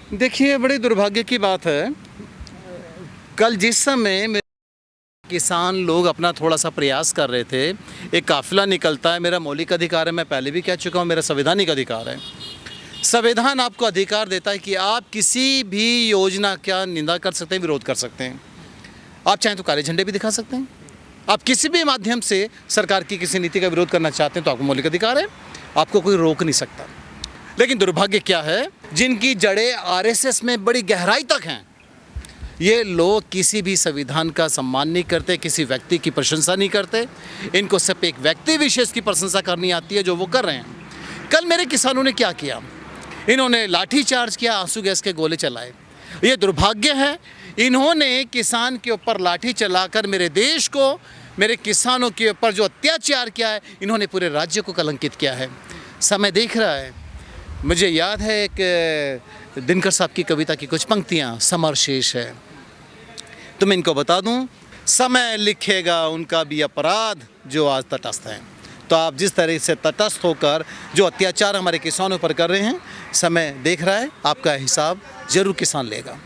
देखिए, बड़ी दुर्भाग्य की बात है। कल जिस समय मेरे किसान लोग अपना थोड़ा-सा प्रयास कर रहे थे, एक काफ़िला निकलता है, मेरा मौलिक अधिकार है, मैं पहले भी कह चुका हूँ, मेरा संवैधानिक अधिकार है। संविधान आपको अधिकार देता है कि आप किसी भी योजना का निंदा कर सकते हैं, विरोध कर सकते हैं। आप चाहें तो काले झंडे भी दिखा सकते हैं। आप किसी भी माध्यम से सरकार की किसी नीति का विरोध करना चाहते हैं तो आपको मौलिक अधिकार है, आपको कोई रोक नहीं सकता। लेकिन दुर्भाग्य क्या है, जिनकी जड़ें आरएसएस में बड़ी गहराई तक हैं, ये लोग किसी भी संविधान का सम्मान नहीं करते, किसी व्यक्ति की प्रशंसा नहीं करते। इनको सिर्फ एक व्यक्ति विशेष की प्रशंसा करनी आती है, जो वो कर रहे हैं। कल मेरे किसानों ने क्या किया, इन्होंने लाठी चार्ज किया, आंसू गैस के गोले चलाए। ये दुर्भाग्य है, इन्होंने किसान के ऊपर लाठी चलाकर मेरे देश को, मेरे किसानों के ऊपर जो अत्याचार किया है, इन्होंने पूरे राज्य को कलंकित किया है। समय देख रहा है। मुझे याद है एक दिनकर साहब की कविता की कुछ पंक्तियाँ, समर शेष है। तो मैं इनको बता दूं, समय लिखेगा उनका भी अपराध जो आज तटस्थ हैं। तो आप जिस तरह से तटस्थ होकर जो अत्याचार हमारे किसानों पर कर रहे हैं, समय देख रहा है, आपका हिसाब जरूर किसान लेगा।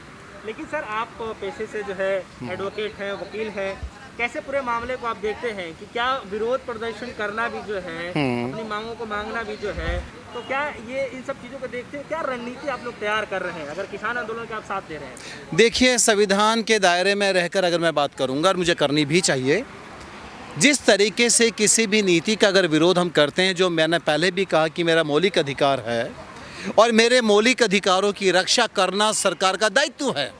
लेकिन सर, आप पेशे से जो है एडवोकेट हैं, वकील हैं, कैसे पूरे मामले को आप देखते हैं कि क्या विरोध प्रदर्शन करना भी जो है, अपनी मांगों को मांगना भी जो है, तो क्या ये इन सब चीज़ों को देखते हैं, क्या रणनीति आप लोग तैयार कर रहे हैं अगर किसान आंदोलन के आप साथ दे रहे हैं? देखिए, संविधान के दायरे में रहकर अगर मैं बात करूंगा, और मुझे करनी भी चाहिए, जिस तरीके से किसी भी नीति का अगर विरोध हम करते हैं, जो मैंने पहले भी कहा कि मेरा मौलिक अधिकार है और मेरे मौलिक अधिकारों की रक्षा करना सरकार का दायित्व है।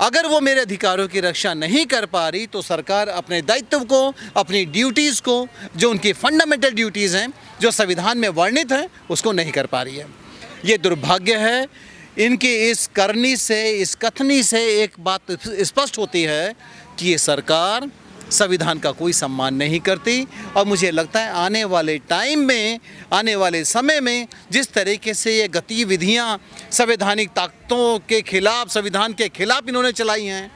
अगर वो मेरे अधिकारों की रक्षा नहीं कर पा रही तो सरकार अपने दायित्व को, अपनी ड्यूटीज़ को, जो उनकी फंडामेंटल ड्यूटीज़ हैं, जो संविधान में वर्णित हैं, उसको नहीं कर पा रही है। ये दुर्भाग्य है। इनकी इस करनी से, इस कथनी से एक बात स्पष्ट होती है कि ये सरकार संविधान का कोई सम्मान नहीं करती। और मुझे लगता है आने वाले टाइम में, आने वाले समय में जिस तरीके से ये गतिविधियां संवैधानिक ताकतों के खिलाफ, संविधान के खिलाफ इन्होंने चलाई हैं,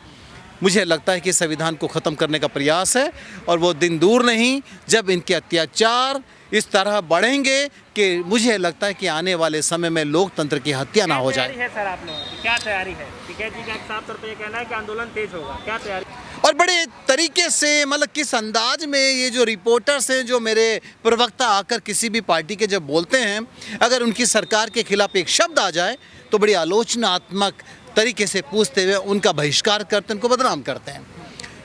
मुझे लगता है कि संविधान को ख़त्म करने का प्रयास है। और वो दिन दूर नहीं जब इनके अत्याचार इस तरह बढ़ेंगे कि मुझे लगता है कि आने वाले समय में लोकतंत्र की हत्या ना हो जाए। क्या तैयारी है सर आप लोगों की? क्या तैयारी है? टिकैत जी का एक साफ तौर पे ये कहना है कि आंदोलन तेज होगा, क्या तैयारी? और बड़े तरीके से, मतलब किस अंदाज में ये जो रिपोर्टर्स हैं, जो मेरे प्रवक्ता आकर किसी भी पार्टी के जब बोलते हैं, अगर उनकी सरकार के खिलाफ एक शब्द आ जाए तो बड़ी आलोचनात्मक तरीके से पूछते हुए उनका बहिष्कार करते, उनको बदनाम करते हैं।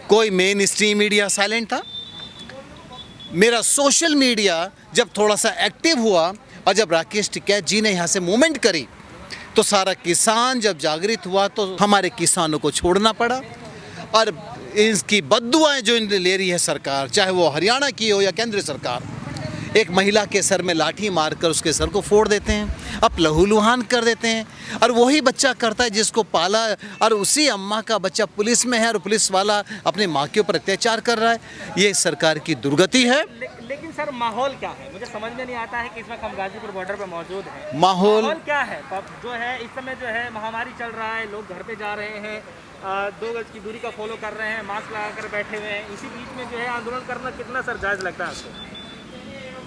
कोई मेन स्ट्रीम मीडिया साइलेंट था। मेरा सोशल मीडिया जब थोड़ा सा एक्टिव हुआ और जब राकेश टिकैत जी ने यहाँ से मूवमेंट करी तो सारा किसान जब जागृत हुआ तो हमारे किसानों को छोड़ना पड़ा। और इसकी बद्दुआएं जो इन्हें ले रही है सरकार, चाहे वो हरियाणा की हो या केंद्र सरकार, एक महिला के सर में लाठी मारकर उसके सर को फोड़ देते हैं, अब लहूलुहान कर देते हैं। और वही बच्चा करता है जिसको पाला, और उसी अम्मा का बच्चा पुलिस में है और पुलिस वाला अपने माँ के ऊपर अत्याचार कर रहा है। ये सरकार की दुर्गति है। लेकिन सर, माहौल क्या है? मुझे समझ में नहीं आता है कि इस वक्त हम गाजीपुर बॉर्डर पे मौजूद हैं। माहौल क्या है? जो है इस समय जो है महामारी चल रहा है, लोग घर पे जा रहे हैं, 2 गज की दूरी का फॉलो कर रहे हैं, मास्क लगाकर बैठे हुए हैं। इसी बीच में जो है आंदोलन करना कितना सर जायज लगता है आपको?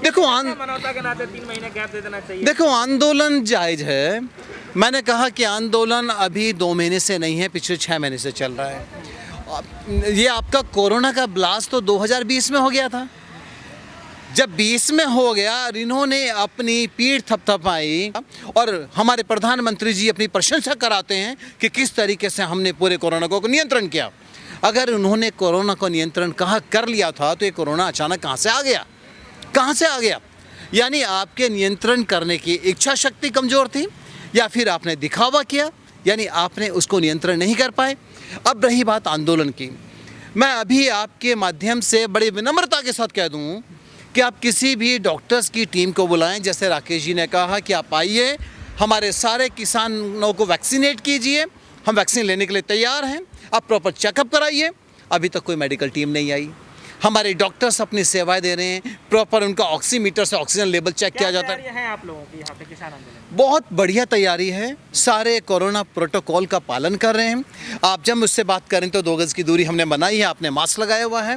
देखो, मानवता के नाते 3 महीने गैप दे देना चाहिए। देखो, आंदोलन जायज है। मैंने कहा कि आंदोलन अभी 2 महीने से नहीं है, पिछले 6 महीने से चल रहा है। ये आपका कोरोना का ब्लास्ट तो 2020 में हो गया था। जब 20 में हो गया और इन्होंने अपनी पीठ थपथपाई और हमारे प्रधानमंत्री जी अपनी प्रशंसा कराते हैं कि किस तरीके से हमने पूरे कोरोना को नियंत्रण किया। अगर उन्होंने कोरोना को नियंत्रण कहाँ कर लिया था तो ये कोरोना अचानक कहाँ से आ गया? कहाँ से आ गया? यानी आपके नियंत्रण करने की इच्छा शक्ति कमज़ोर थी, या फिर आपने दिखावा किया, यानी आपने उसको नियंत्रण नहीं कर पाए। अब रही बात आंदोलन की, मैं अभी आपके माध्यम से बड़ी विनम्रता के साथ कह दूँ कि आप किसी भी डॉक्टर्स की टीम को बुलाएं। जैसे राकेश जी ने कहा कि आप आइए, हमारे सारे किसानों को वैक्सीनेट कीजिए, हम वैक्सीन लेने के लिए तैयार हैं। आप प्रॉपर चेकअप कराइए। अभी तक कोई मेडिकल टीम नहीं आई। हमारे डॉक्टर्स अपनी सेवाएं दे रहे हैं, प्रॉपर उनका ऑक्सीमीटर से ऑक्सीजन लेवल चेक किया जाता है। आप लोगों की यहाँ पे किसान आंदोलन बहुत बढ़िया तैयारी है, सारे कोरोना प्रोटोकॉल का पालन कर रहे हैं। आप जब मुझसे बात करें तो 2 गज की दूरी हमने बनाई है, आपने मास्क लगाया हुआ है,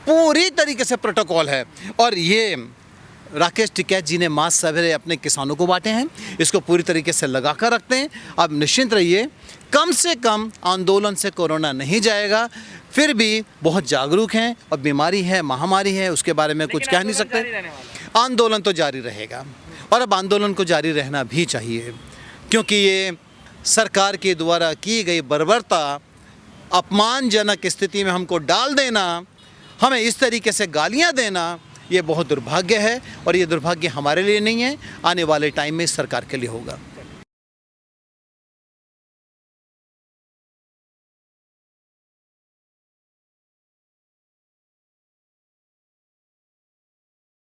पूरी तरीके से प्रोटोकॉल है। और ये राकेश टिकैत जी ने मास्क सवेरे अपने किसानों को बांटे हैं, इसको पूरी तरीके से लगा कर रखते हैं। अब निश्चिंत रहिए, कम से कम आंदोलन से कोरोना नहीं जाएगा। फिर भी बहुत जागरूक हैं और बीमारी है, महामारी है, उसके बारे में कुछ कह नहीं सकते। आंदोलन तो जारी रहेगा और अब आंदोलन को जारी रहना भी चाहिए, क्योंकि ये सरकार के द्वारा की गई बर्बरता, अपमानजनक स्थिति में हमको डाल देना, हमें इस तरीके से गालियां देना, ये बहुत दुर्भाग्य है और ये दुर्भाग्य हमारे लिए नहीं है, आने वाले टाइम में इस सरकार के लिए होगा।